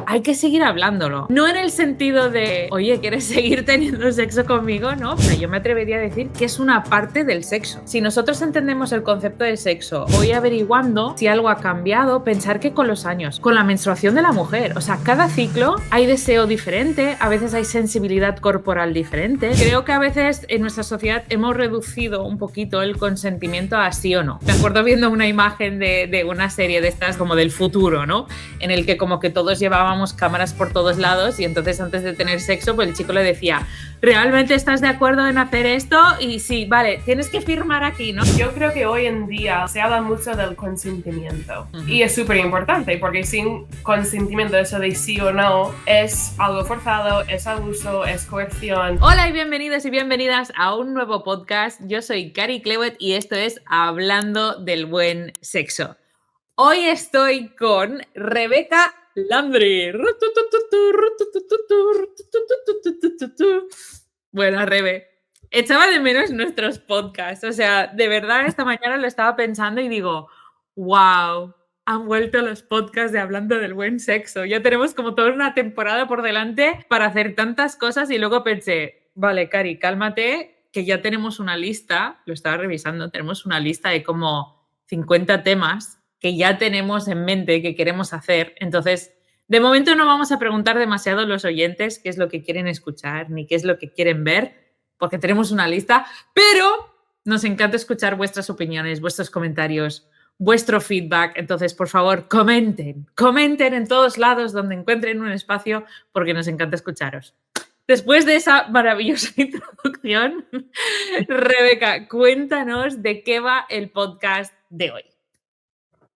hay que seguir hablándolo. No en el sentido de, oye, ¿quieres seguir teniendo sexo conmigo? No, pero yo me atrevería a decir que es una parte del sexo. Si nosotros entendemos el concepto del sexo, voy averiguando si algo ha cambiado, pensar que con los años, con la menstruación de la mujer, o sea, cada ciclo hay deseo diferente, a veces hay sensibilidad corporal diferente. Creo que a veces en nuestra sociedad hemos reducido un poquito el consentimiento a sí o no. Me acuerdo viendo una imagen de una serie de estas como del futuro, ¿no? En el que como que todos llevábamos cámaras por todos lados y entonces antes de tener sexo, pues el chico le decía, ¿realmente estás de acuerdo en hacer esto? Y sí, vale, tienes que firmar aquí, ¿no? Yo creo que hoy en día se habla mucho del consentimiento y es súper importante porque sin consentimiento, eso de sí o no, es algo forzado, es abuso, es coerción. Hola y bienvenidos y bienvenidas a un nuevo podcast. Yo soy Cari Clewett y esto es Hablando del Buen Sexo. Hoy estoy con Rebeca Landry. Bueno, Rebe, echaba de menos nuestros podcasts. O sea, de verdad, esta mañana lo estaba pensando y digo, wow, han vuelto los podcasts de Hablando del Buen Sexo. Ya tenemos como toda una temporada por delante para hacer tantas cosas y luego pensé, vale, Cari, cálmate, que ya tenemos una lista, lo estaba revisando, tenemos una lista de como 50 temas que ya tenemos en mente que queremos hacer. Entonces, de momento no vamos a preguntar demasiado a los oyentes qué es lo que quieren escuchar ni qué es lo que quieren ver, porque tenemos una lista, pero nos encanta escuchar vuestras opiniones, vuestros comentarios, vuestro feedback. Entonces, por favor, comenten en todos lados donde encuentren un espacio, porque nos encanta escucharos. Después de esa maravillosa introducción, Rebeca, cuéntanos de qué va el podcast de hoy.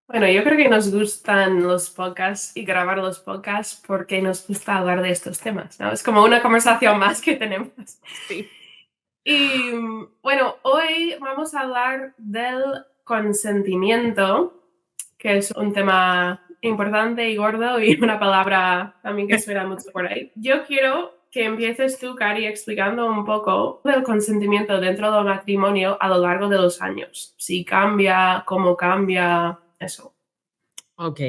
Bueno, yo creo que nos gustan los podcasts y grabar los podcasts porque nos gusta hablar de estos temas, ¿no? Es como una conversación más que tenemos. Sí. Y bueno, hoy vamos a hablar del consentimiento, que es un tema importante y gordo y una palabra también que suena mucho por ahí. Yo quiero que empieces tú, Cari, explicando un poco del consentimiento dentro del matrimonio a lo largo de los años. Si cambia, cómo cambia, eso. Ok.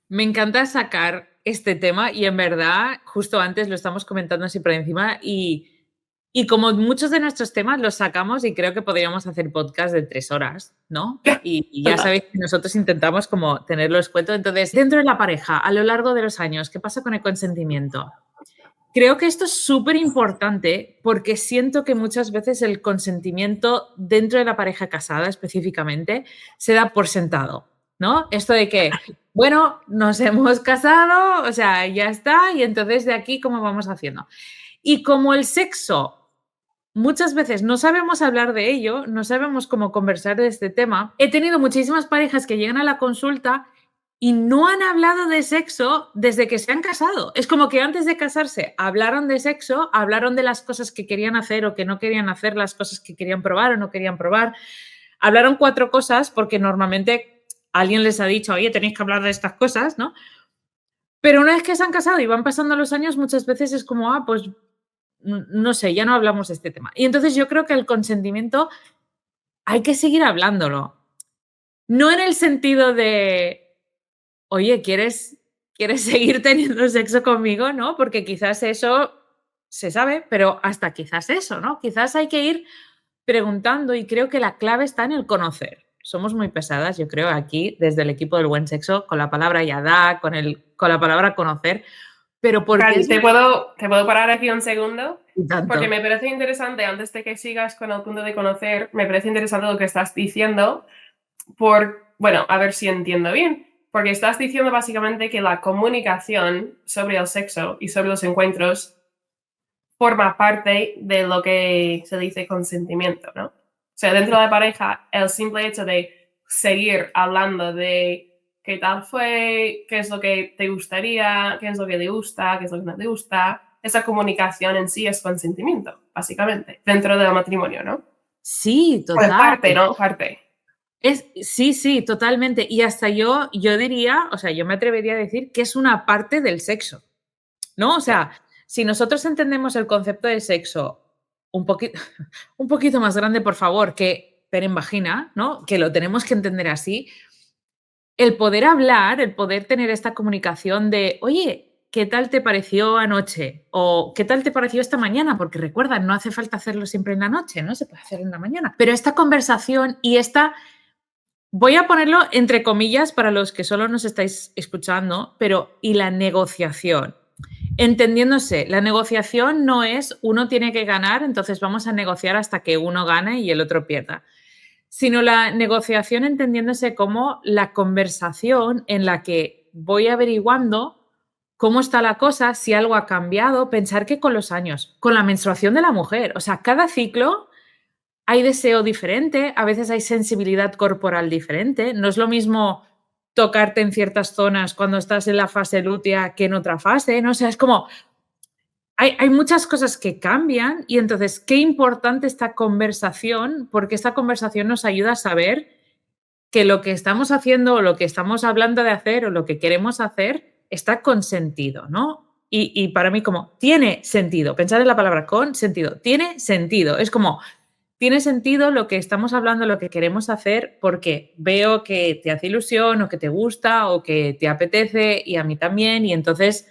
Me encanta sacar este tema y en verdad, justo antes lo estamos comentando así por encima y como muchos de nuestros temas los sacamos y creo que podríamos hacer podcast de 3 horas, ¿no? Y ya sabéis que nosotros intentamos como tenerlo escueto. Entonces, dentro de la pareja, a lo largo de los años, ¿qué pasa con el consentimiento? Creo que esto es súper importante porque siento que muchas veces el consentimiento dentro de la pareja casada específicamente se da por sentado, ¿no? Esto de que, bueno, nos hemos casado, o sea, ya está, y entonces de aquí, ¿cómo vamos haciendo? Y como el sexo muchas veces no sabemos hablar de ello, no sabemos cómo conversar de este tema, he tenido muchísimas parejas que llegan a la consulta y no han hablado de sexo desde que se han casado. Es como que antes de casarse hablaron de sexo, hablaron de las cosas que querían hacer o que no querían hacer, las cosas que querían probar o no querían probar. Hablaron 4 cosas porque normalmente alguien les ha dicho, oye, tenéis que hablar de estas cosas, ¿no? Pero una vez que se han casado y van pasando los años, muchas veces es como, pues no sé, ya no hablamos de este tema. Y entonces yo creo que el consentimiento hay que seguir hablándolo. No en el sentido de, oye, ¿quieres seguir teniendo sexo conmigo? ¿No? Porque quizás eso se sabe, pero hasta quizás eso, ¿no? Quizás hay que ir preguntando y creo que la clave está en el conocer. Somos muy pesadas, yo creo, aquí desde el equipo del buen sexo, con la palabra yadá, con la palabra conocer, pero porque Cari, es ¿te puedo parar aquí un segundo? tanto. Porque me parece interesante, antes de que sigas con el punto de conocer, me parece interesante lo que estás diciendo, bueno, a ver si entiendo bien, porque estás diciendo básicamente que la comunicación sobre el sexo y sobre los encuentros forma parte de lo que se dice consentimiento, ¿no? O sea, dentro de la pareja, el simple hecho de seguir hablando de qué tal fue, qué es lo que te gustaría, qué es lo que te gusta, qué es lo que no te gusta, esa comunicación en sí es consentimiento, básicamente, dentro del matrimonio, ¿no? Sí, Pues total. parte, ¿no? Parte. Sí, totalmente. Y hasta yo diría, o sea, yo me atrevería a decir que es una parte del sexo, ¿no? O sea, si nosotros entendemos el concepto de sexo un poquito, un poquito más grande, por favor, que pene en vagina, ¿no? Que lo tenemos que entender así. el poder hablar, el poder tener esta comunicación de, oye, ¿qué tal te pareció anoche? O ¿qué tal te pareció esta mañana? Porque recuerda, no hace falta hacerlo siempre en la noche, ¿no? Se puede hacer en la mañana. Pero esta conversación y esta, voy a ponerlo entre comillas para los que solo nos estáis escuchando, pero y la negociación. Entendiéndose, la negociación no es uno tiene que ganar, entonces vamos a negociar hasta que uno gane y el otro pierda, sino la negociación entendiéndose como la conversación en la que voy averiguando cómo está la cosa, si algo ha cambiado, pensar que con los años, con la menstruación de la mujer, o sea, cada ciclo hay deseo diferente, a veces hay sensibilidad corporal diferente, no es lo mismo tocarte en ciertas zonas cuando estás en la fase lútea que en otra fase, ¿no? O sea, es como hay muchas cosas que cambian y entonces qué importante esta conversación, porque esta conversación nos ayuda a saber que lo que estamos haciendo o lo que estamos hablando de hacer o lo que queremos hacer está con sentido, ¿no? Y para mí como tiene sentido, pensar en la palabra con sentido, tiene sentido, es como tiene sentido lo que estamos hablando, lo que queremos hacer, porque veo que te hace ilusión o que te gusta o que te apetece y a mí también y entonces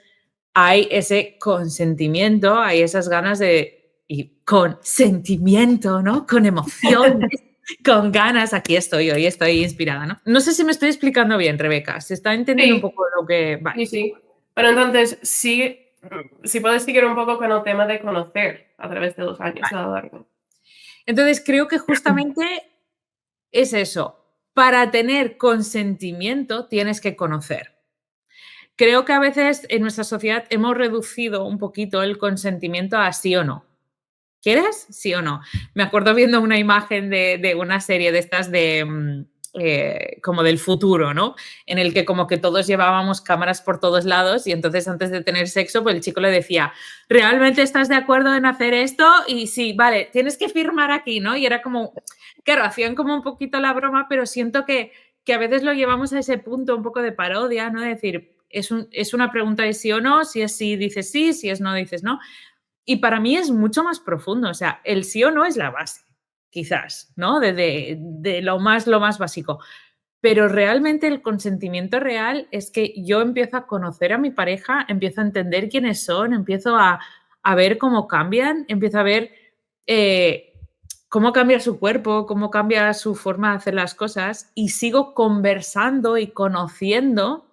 hay ese consentimiento, hay esas ganas de, y con sentimiento, ¿no? Con emociones, con ganas, aquí estoy, hoy estoy inspirada, ¿no? No sé si me estoy explicando bien, Rebeca, ¿se está entendiendo un Sí, poco lo que... Vale. sí, sí. Pero entonces, sí, si puedes seguir un poco con el tema de conocer a través de los años a lo largo. Entonces creo que justamente es eso, para tener consentimiento tienes que conocer. Creo que a veces en nuestra sociedad hemos reducido un poquito el consentimiento a sí o no. ¿Quieres? ¿Sí o no? Me acuerdo viendo una imagen de una serie de estas de como del futuro, ¿no? En el que como que todos llevábamos cámaras por todos lados y entonces antes de tener sexo, pues el chico le decía, ¿realmente estás de acuerdo en hacer esto? Y sí, vale, tienes que firmar aquí, ¿no? Y era como, claro, hacían como un poquito la broma, pero siento que a veces lo llevamos a ese punto un poco de parodia, ¿no? De decir, es una pregunta de sí o no, si es sí, dices sí, si es no, dices no. Y para mí es mucho más profundo, o sea, el sí o no es la base, quizás, ¿no? De lo más básico. Pero realmente el consentimiento real es que yo empiezo a conocer a mi pareja, empiezo a entender quiénes son, empiezo a ver cómo cambian, empiezo a ver eh, cómo cambia su cuerpo, cómo cambia su forma de hacer las cosas y sigo conversando y conociendo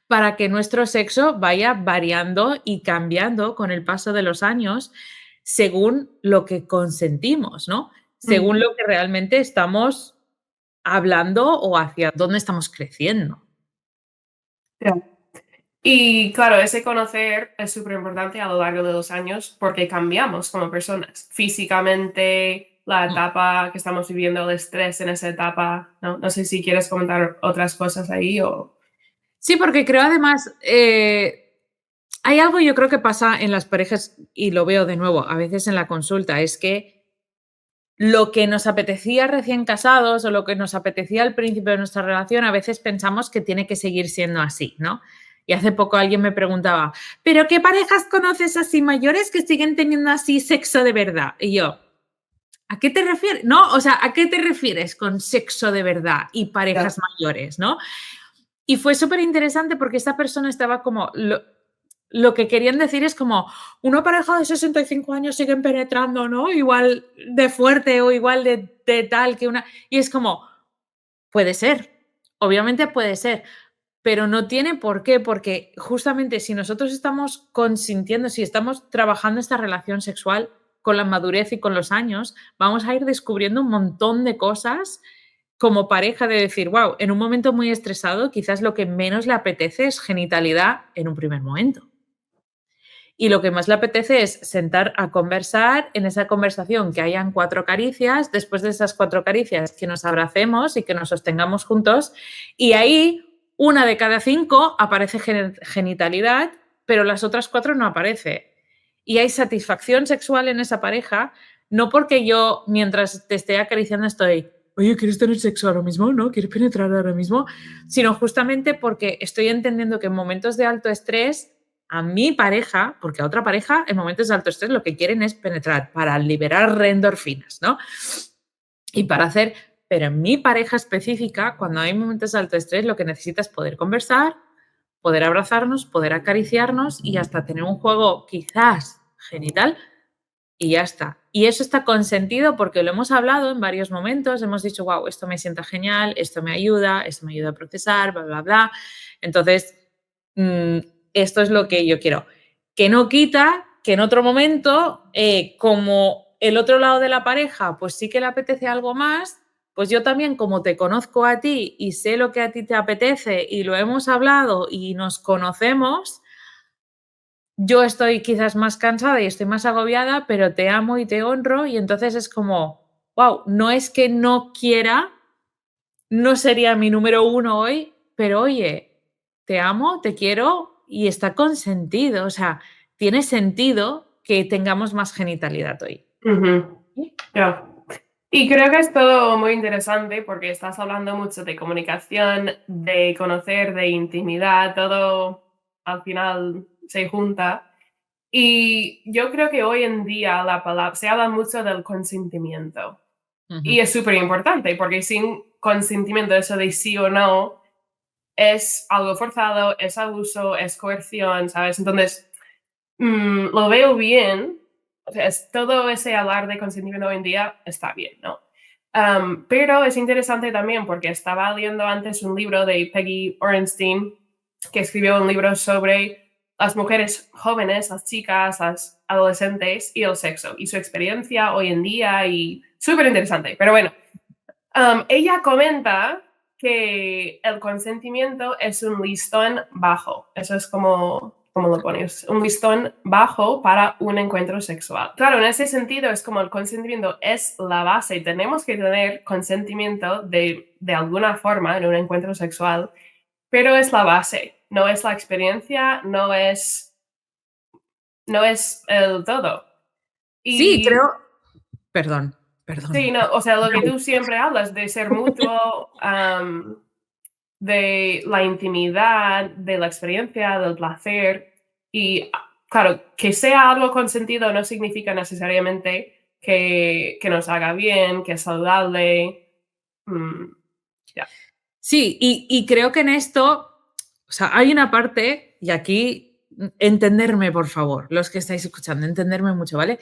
para que nuestro sexo vaya variando y cambiando con el paso de los años según lo que consentimos, ¿no? Según Ujú. lo que realmente estamos hablando o hacia dónde estamos creciendo. Ya. Y claro, ese conocer es súper importante a lo largo de los años porque cambiamos como personas. Físicamente, la Mm. etapa que estamos viviendo, el estrés en esa etapa, ¿no? No sé si quieres comentar otras cosas ahí o... Sí, porque creo además, hay algo yo creo que pasa en las parejas y lo veo de nuevo a veces en la consulta, es que lo que nos apetecía recién casados o lo que nos apetecía al principio de nuestra relación, a veces pensamos que tiene que seguir siendo así, ¿no? Y hace poco alguien me preguntaba, ¿pero qué parejas conoces así mayores que siguen teniendo así sexo de verdad? Y yo, ¿a qué te refieres? No, o sea, ¿a qué te refieres con sexo de verdad y Ya. parejas mayores, no? Y fue súper interesante porque esta persona estaba como, lo que querían decir es como, una pareja de 65 años siguen penetrando, ¿no? Igual de fuerte o igual de tal que una... Y es como, puede ser, obviamente puede ser, pero no tiene por qué, porque justamente si nosotros estamos consintiendo, si estamos trabajando esta relación sexual con la madurez y con los años, vamos a ir descubriendo un montón de cosas como pareja de decir, wow, en un momento muy estresado, quizás lo que menos le apetece es genitalidad en un primer momento. Y lo que más le apetece es sentar a conversar, en esa conversación que hayan 4 caricias, después de esas 4 caricias que nos abracemos y que nos sostengamos juntos, y ahí una de cada 5 aparece genitalidad, pero las otras 4 no aparece. Y hay satisfacción sexual en esa pareja, no porque yo mientras te esté acariciando estoy, oye, ¿quieres tener sexo ahora mismo? ¿No? ¿Quieres penetrar ahora mismo? Sino justamente porque estoy entendiendo que en momentos de alto estrés a mi pareja, porque a otra pareja en momentos de alto estrés lo que quieren es penetrar para liberar endorfinas, ¿no? Y para hacer pero en mi pareja específica, cuando hay momentos de alto estrés, lo que necesita es poder conversar, poder abrazarnos, poder acariciarnos y hasta tener un juego quizás genital y ya está. Y eso está consentido porque lo hemos hablado en varios momentos, hemos dicho, wow, esto me sienta genial, esto me ayuda a procesar, bla, bla, bla. Entonces, esto es lo que yo quiero. Que no quita que en otro momento, como el otro lado de la pareja, pues sí que le apetece algo más, pues yo también, como te conozco a ti y sé lo que a ti te apetece y lo hemos hablado y nos conocemos, yo estoy quizás más cansada y estoy más agobiada, pero te amo y te honro y entonces es como, wow, no es que no quiera, no sería mi número uno hoy, pero oye, te amo, te quiero y está consentido, o sea, tiene sentido que tengamos más genitalidad hoy. Ya. Y creo que es todo muy interesante porque estás hablando mucho de comunicación, de conocer, de intimidad, todo al final se junta. Y yo creo que hoy en día se habla mucho del consentimiento. Y es súper importante porque sin consentimiento, eso de sí o no, es algo forzado, es abuso, es coerción, ¿sabes? Entonces, lo veo bien. O sea, todo ese hablar de consentimiento hoy en día está bien, ¿no? Pero es interesante también porque estaba leyendo antes un libro de Peggy Orenstein, que escribió un libro sobre las mujeres jóvenes, las chicas, las adolescentes y el sexo y su experiencia hoy en día y súper interesante. Pero bueno, ella comenta que el consentimiento es un listón bajo. Eso es como lo pones, un listón bajo para un encuentro sexual. Claro, en ese sentido es como el consentimiento es la base. Tenemos que tener consentimiento de alguna forma en un encuentro sexual, pero es la base, no es la experiencia, no es el todo. Sí, Y creo. Perdón. sí, no, o sea, lo que tú siempre hablas de ser mutuo, de la intimidad, de la experiencia, del placer. Y claro, que sea algo consentido no significa necesariamente que nos haga bien, que es saludable. Ya. Sí, y creo que en esto, o sea, hay una parte, y aquí entenderme, por favor, los que estáis escuchando, entenderme mucho, ¿vale?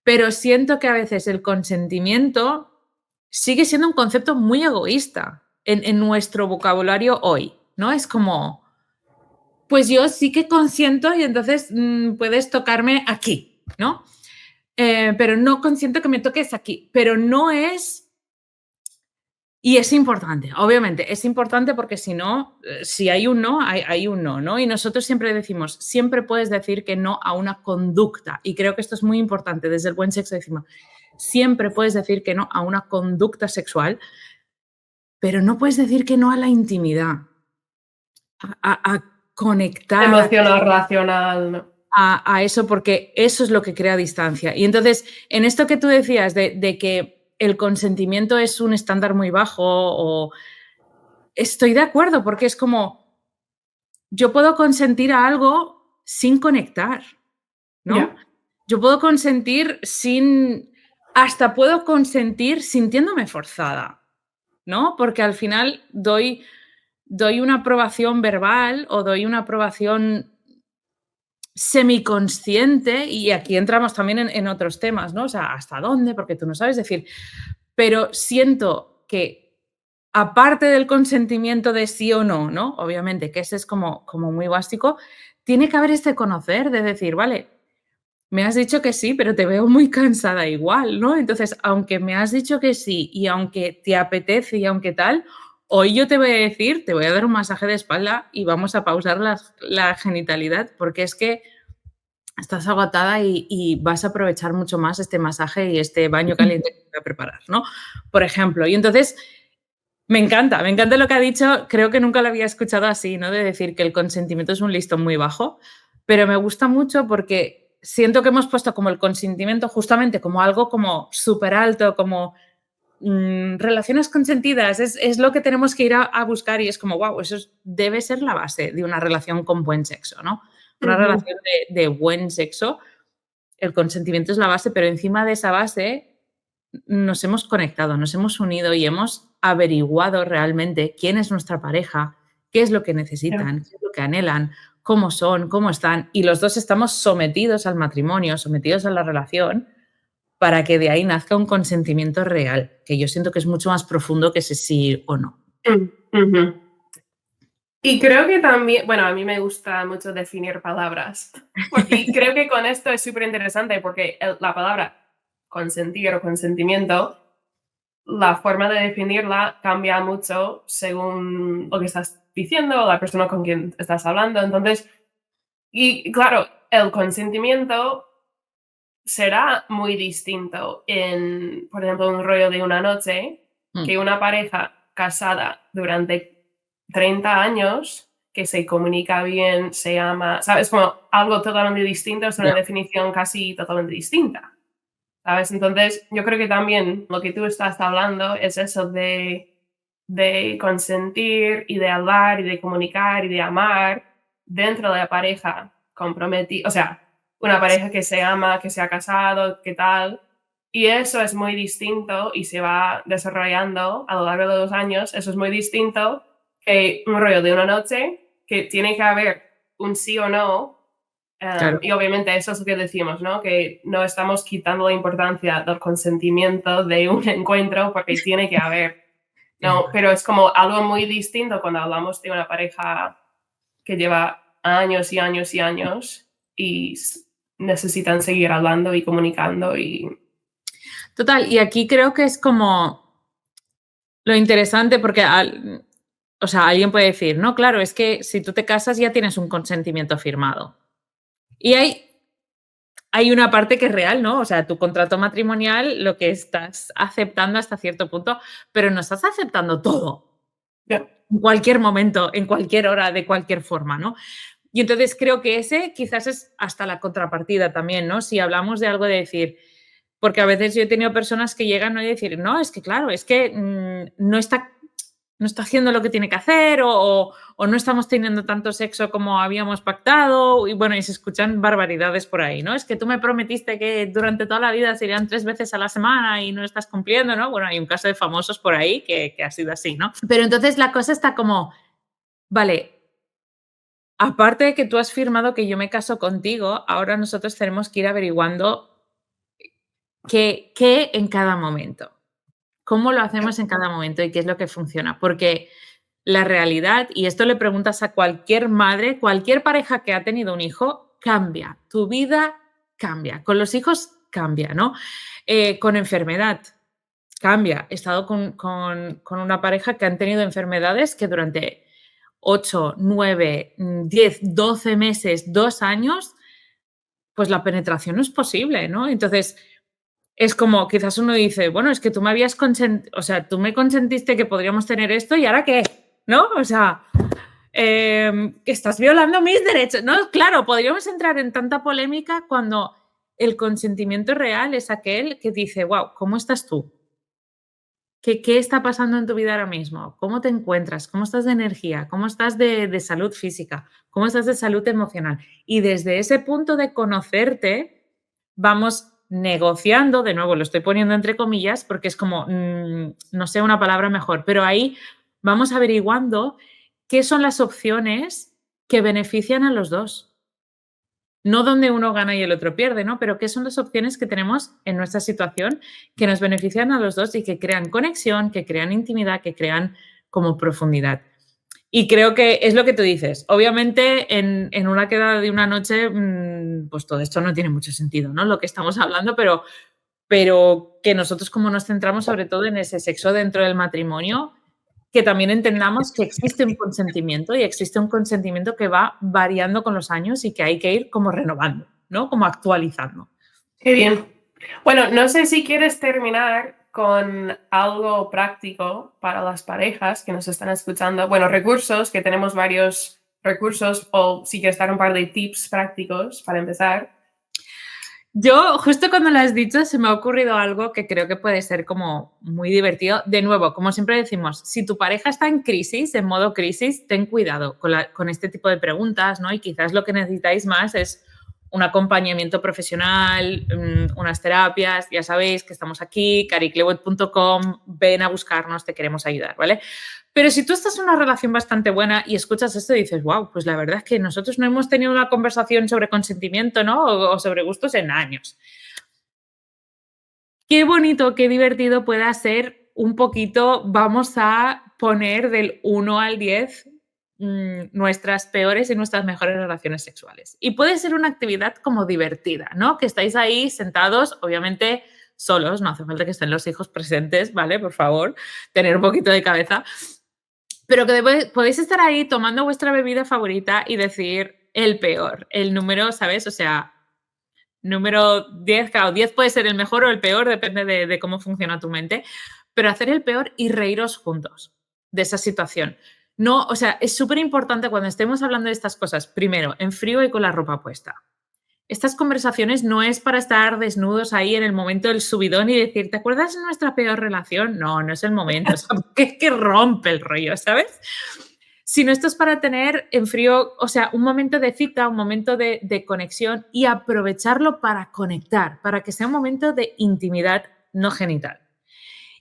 Pero siento que a veces el consentimiento sigue siendo un concepto muy egoísta en nuestro vocabulario hoy, ¿no? Es como, pues yo sí que consiento y entonces puedes tocarme aquí, ¿no? Pero no consiento que me toques aquí, pero no es. Y es importante, obviamente, es importante porque si no, si hay un no, hay un no, ¿no? Y nosotros siempre decimos, siempre puedes decir que no a una conducta. Y creo que esto es muy importante, desde el buen sexo decimos, siempre puedes decir que no a una conducta sexual, pero no puedes decir que no a la intimidad, a conectar Emocional, racional, ¿no? a eso, porque eso es lo que crea distancia. Y entonces, en esto que tú decías de que el consentimiento es un estándar muy bajo o estoy de acuerdo, porque es como, yo puedo consentir a algo sin conectar, ¿no? Ya. Yo puedo consentir hasta puedo consentir sintiéndome forzada, ¿no? Porque al final doy una aprobación verbal o doy una aprobación semiconsciente y aquí entramos también en otros temas, ¿no? O sea, ¿hasta dónde? Porque tú no sabes decir, pero siento que aparte del consentimiento de sí o no, ¿no? Obviamente, que ese es como muy básico, tiene que haber este conocer de decir, vale, me has dicho que sí, pero te veo muy cansada igual, ¿no? Entonces, aunque me has dicho que sí y aunque te apetece y aunque tal, hoy yo te voy a decir, te voy a dar un masaje de espalda y vamos a pausar la genitalidad porque es que estás agotada y vas a aprovechar mucho más este masaje y este baño caliente que te voy a preparar, ¿no? Por ejemplo. Y entonces, me encanta lo que ha dicho. Creo que nunca lo había escuchado así, ¿no? De decir que el consentimiento es un listón muy bajo, pero me gusta mucho porque siento que hemos puesto como el consentimiento justamente como algo como súper alto, como relaciones consentidas, es lo que tenemos que ir a buscar y es como, wow, debe ser la base de una relación con buen sexo, ¿no? Una relación de buen sexo, el consentimiento es la base, pero encima de esa base nos hemos conectado, nos hemos unido y hemos averiguado realmente quién es nuestra pareja, qué es lo que necesitan, qué es lo que anhelan, cómo son, cómo están, y los dos estamos sometidos al matrimonio, sometidos a la relación, para que de ahí nazca un consentimiento real, que yo siento que es mucho más profundo que ese sí o no. Ujú. Y creo que también, bueno, a mí me gusta mucho definir palabras, y creo que con esto es súper interesante porque la palabra consentir o consentimiento, la forma de definirla cambia mucho según lo que estás diciendo o la persona con quien estás hablando. Entonces, y claro, el consentimiento será muy distinto en, por ejemplo, un rollo de una noche que una pareja casada durante 30 años que se comunica bien, se ama, ¿sabes? Como algo totalmente distinto, es una Ya. definición casi totalmente distinta, ¿sabes? Entonces, yo creo que también lo que tú estás hablando es eso de consentir y de hablar y de comunicar y de amar dentro de la pareja comprometida, o sea, una pareja que se ama, que se ha casado, qué tal. Y eso es muy distinto y se va desarrollando a lo largo de los años. Eso es muy distinto que un rollo de una noche que tiene que haber un sí o no. Claro. Y obviamente eso es lo que decimos, ¿no? Que no estamos quitando la importancia del consentimiento de un encuentro porque tiene que haber, ¿no? Pero es como algo muy distinto cuando hablamos de una pareja que lleva años y años y años y necesitan seguir hablando y comunicando y... Total, y aquí creo que es como lo interesante porque o sea, alguien puede decir, no, claro, es que si tú te casas ya tienes un consentimiento firmado. Y hay una parte que es real, ¿no? O sea, tu contrato matrimonial, lo que estás aceptando hasta cierto punto, pero no estás aceptando todo. Yeah. En cualquier momento, en cualquier hora, de cualquier forma, ¿no? Y entonces creo que ese quizás es hasta la contrapartida también, ¿no? Si hablamos de algo de decir, porque a veces yo he tenido personas que llegan, ¿no? Y decir, no, es que claro, es que no está haciendo lo que tiene que hacer o no estamos teniendo tanto sexo como habíamos pactado y bueno, y se escuchan barbaridades por ahí, ¿no? Es que tú me prometiste que durante toda la vida serían 3 veces a la semana y no estás cumpliendo, ¿no? Bueno, hay un caso de famosos por ahí que ha sido así, ¿no? Pero entonces la cosa está como, vale, aparte de que tú has firmado que yo me caso contigo, ahora nosotros tenemos que ir averiguando qué en cada momento. ¿Cómo lo hacemos en cada momento y qué es lo que funciona? Porque la realidad, y esto le preguntas a cualquier madre, cualquier pareja que ha tenido un hijo, cambia. Tu vida cambia. Con los hijos cambia, ¿no? Con enfermedad cambia. He estado con una pareja que han tenido enfermedades que durante 8, 9, 10, 12 meses, 2 años, pues la penetración no es posible, ¿no? Entonces, es como, quizás uno dice, bueno, es que tú me habías o sea, tú me consentiste que podríamos tener esto y ahora qué, ¿no? O sea, que estás violando mis derechos. No, claro, podríamos entrar en tanta polémica cuando el consentimiento real es aquel que dice, wow, ¿cómo estás tú? ¿Qué está pasando en tu vida ahora mismo? ¿Cómo te encuentras? ¿Cómo estás de energía? ¿Cómo estás de salud física? ¿Cómo estás de salud emocional? Y desde ese punto de conocerte, vamos negociando, de nuevo lo estoy poniendo entre comillas, porque es como, no sé una palabra mejor, pero ahí vamos averiguando qué son las opciones que benefician a los dos. No donde uno gana y el otro pierde, ¿no? Pero qué son las opciones que tenemos en nuestra situación que nos benefician a los dos y que crean conexión, que crean intimidad, que crean como profundidad. Y creo que es lo que tú dices. Obviamente, en una quedada de una noche, pues todo esto no tiene mucho sentido, ¿no? Lo que estamos hablando, pero que nosotros como nos centramos sobre todo en ese sexo dentro del matrimonio, que también entendamos que existe un consentimiento y existe un consentimiento que va variando con los años y que hay que ir como renovando, ¿no? Como actualizando. Qué bien. Bueno, no sé si quieres terminar con algo práctico para las parejas que nos están escuchando. Bueno, recursos, que tenemos varios recursos, o si quieres dar un par de tips prácticos para empezar. Yo, justo cuando lo has dicho, se me ha ocurrido algo que creo que puede ser como muy divertido. De nuevo, como siempre decimos, si tu pareja está en crisis, en modo crisis, ten cuidado con este tipo de preguntas, ¿no? Y quizás lo que necesitáis más es un acompañamiento profesional, unas terapias, ya sabéis que estamos aquí, cariclewet.com, ven a buscarnos, te queremos ayudar, ¿vale? Pero si tú estás en una relación bastante buena y escuchas esto y dices, wow, pues la verdad es que nosotros no hemos tenido una conversación sobre consentimiento, ¿no? O sobre gustos en años. Qué bonito, qué divertido pueda ser un poquito, vamos a poner del 1 al 10 nuestras peores y nuestras mejores relaciones sexuales. Y puede ser una actividad como divertida, ¿no? Que estáis ahí sentados, obviamente solos, no hace falta que estén los hijos presentes, ¿vale? Por favor, tener un poquito de cabeza. Pero que podéis estar ahí tomando vuestra bebida favorita y decir el peor, el número, ¿sabes? O sea, número 10, claro, 10 puede ser el mejor o el peor, depende de cómo funciona tu mente, pero hacer el peor y reíros juntos de esa situación. No, o sea, es súper importante cuando estemos hablando de estas cosas, primero, en frío y con la ropa puesta. Estas conversaciones no es para estar desnudos ahí en el momento del subidón y decir, ¿te acuerdas de nuestra peor relación? No, no es el momento, o sea, porque es que rompe el rollo, ¿sabes? Sino esto es para tener en frío, o sea, un momento de cita, un momento de conexión y aprovecharlo para conectar, para que sea un momento de intimidad no genital.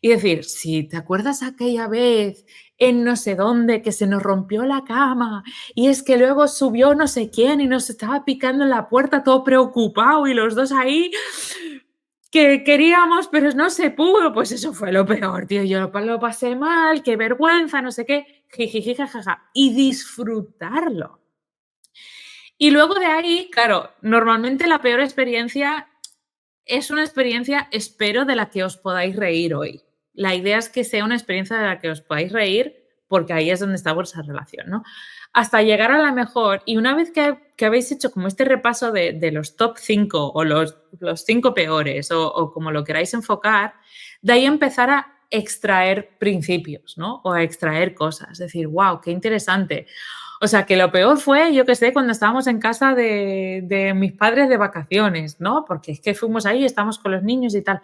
Y decir, si te acuerdas aquella vez en no sé dónde que se nos rompió la cama y es que luego subió no sé quién y nos estaba picando en la puerta todo preocupado y los dos ahí que queríamos, pero no se pudo, pues eso fue lo peor, tío. Yo lo pasé mal, qué vergüenza, no sé qué, jijiji, jajaja, y disfrutarlo. Y luego de ahí, claro, normalmente la peor experiencia es una experiencia, espero, de la que os podáis reír hoy. La idea es que sea una experiencia de la que os podáis reír porque ahí es donde está vuestra relación, ¿no? Hasta llegar a la mejor. Y una vez que habéis hecho como este repaso de los top 5 o los 5 peores o como lo queráis enfocar, de ahí empezar a extraer principios, ¿no? O a extraer cosas. Decir, wow, qué interesante. O sea, que lo peor fue, yo qué sé, cuando estábamos en casa de mis padres de vacaciones, ¿no? Porque es que fuimos ahí, estamos con los niños y tal.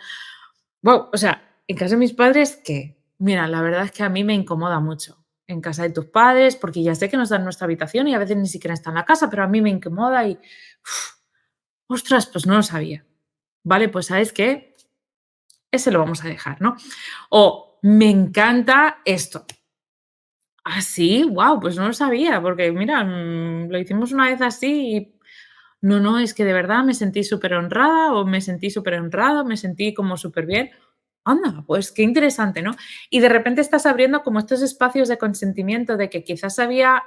Wow, o sea, en casa de mis padres, que, mira, la verdad es que a mí me incomoda mucho. En casa de tus padres, porque ya sé que nos dan nuestra habitación y a veces ni siquiera está en la casa, pero a mí me incomoda y, ostras, pues no lo sabía. Vale, pues ¿sabes qué? Ese lo vamos a dejar, ¿no? O me encanta esto. Ah, sí, wow, pues no lo sabía, porque mira, lo hicimos una vez así y no, no, es que de verdad me sentí súper honrada o me sentí súper honrado, me sentí como súper bien. Anda, pues qué interesante, ¿no? Y de repente estás abriendo como estos espacios de consentimiento de que quizás había,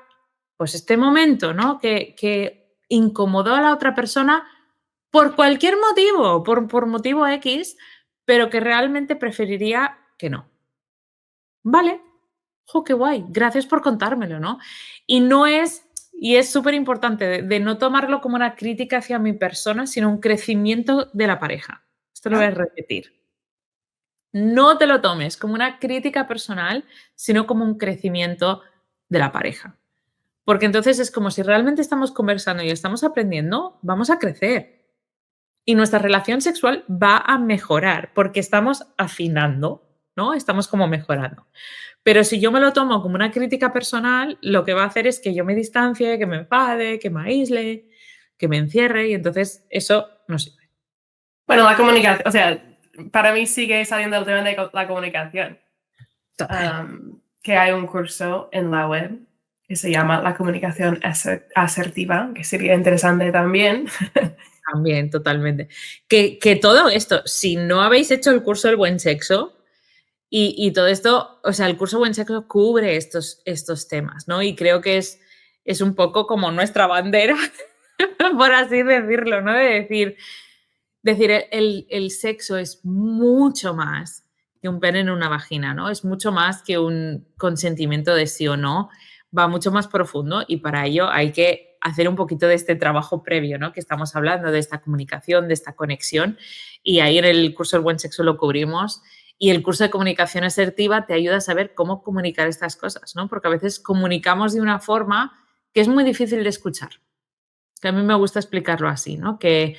pues este momento, ¿no? Que incomodó a la otra persona por cualquier motivo, por motivo X, pero que realmente preferiría que no. Vale, jo, qué guay, gracias por contármelo, ¿no? Y no es, y es súper importante de no tomarlo como una crítica hacia mi persona, sino un crecimiento de la pareja. Esto lo voy a repetir. No te lo tomes como una crítica personal, sino como un crecimiento de la pareja. Porque entonces es como si realmente estamos conversando y estamos aprendiendo, vamos a crecer. Y nuestra relación sexual va a mejorar porque estamos afinando, ¿no? Estamos como mejorando. Pero si yo me lo tomo como una crítica personal, lo que va a hacer es que yo me distancie, que me enfade, que me aísle, que me encierre y entonces eso no sirve. Bueno, la comunicación, o sea, para mí sigue saliendo el tema de la comunicación. Total. Que hay un curso en la web que se llama La comunicación asertiva, que sería interesante también. También, totalmente. Que todo esto, si no habéis hecho el curso del buen sexo y todo esto, o sea, el curso buen sexo cubre estos temas, ¿no? Y creo que es un poco como nuestra bandera, por así decirlo, ¿no? De decir el sexo es mucho más que un pene en una vagina, ¿no? Es mucho más que un consentimiento de sí o no, va mucho más profundo y para ello hay que hacer un poquito de este trabajo previo, ¿no? Que estamos hablando, de esta comunicación, de esta conexión y ahí en el curso del buen sexo lo cubrimos y el curso de comunicación asertiva te ayuda a saber cómo comunicar estas cosas, ¿no? Porque a veces comunicamos de una forma que es muy difícil de escuchar. Que a mí me gusta explicarlo así, ¿no? Que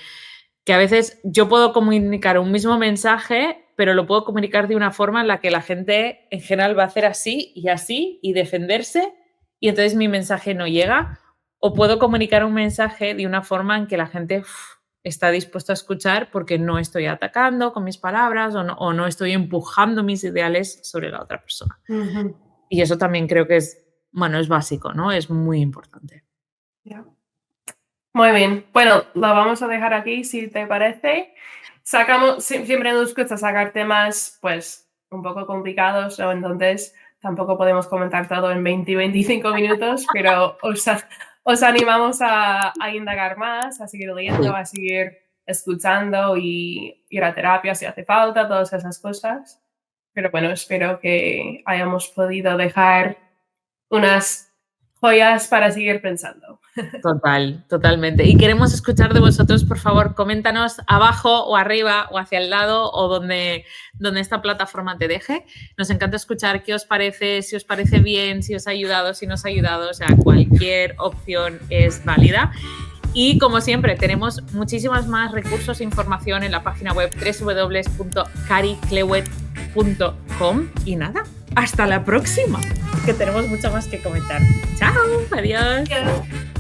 a veces yo puedo comunicar un mismo mensaje, pero lo puedo comunicar de una forma en la que la gente en general va a hacer así y defenderse y entonces mi mensaje no llega. o puedo comunicar un mensaje de una forma en que la gente está dispuesta a escuchar porque no estoy atacando con mis palabras o no estoy empujando mis ideales sobre la otra persona. Ujú. Y eso también creo que es básico, ¿no? Es muy importante. Yeah. Muy bien. Bueno, lo vamos a dejar aquí, si te parece. Siempre nos gusta sacar temas, pues, un poco complicados, ¿no? Entonces, tampoco podemos comentar todo en 20-25 minutos, pero os animamos a indagar más, a seguir leyendo, a seguir escuchando y ir a terapia si hace falta, todas esas cosas. Pero bueno, espero que hayamos podido dejar unas joyas para seguir pensando. Totalmente. Y queremos escuchar de vosotros, por favor, coméntanos abajo o arriba o hacia el lado o donde esta plataforma te deje. Nos encanta escuchar qué os parece, si os parece bien, si os ha ayudado, si no os ha ayudado. O sea, cualquier opción es válida. Y como siempre, tenemos muchísimas más recursos e información en la página web www.cariclewet.com. Y nada, hasta la próxima, que tenemos mucho más que comentar. Chao, adiós. Adiós.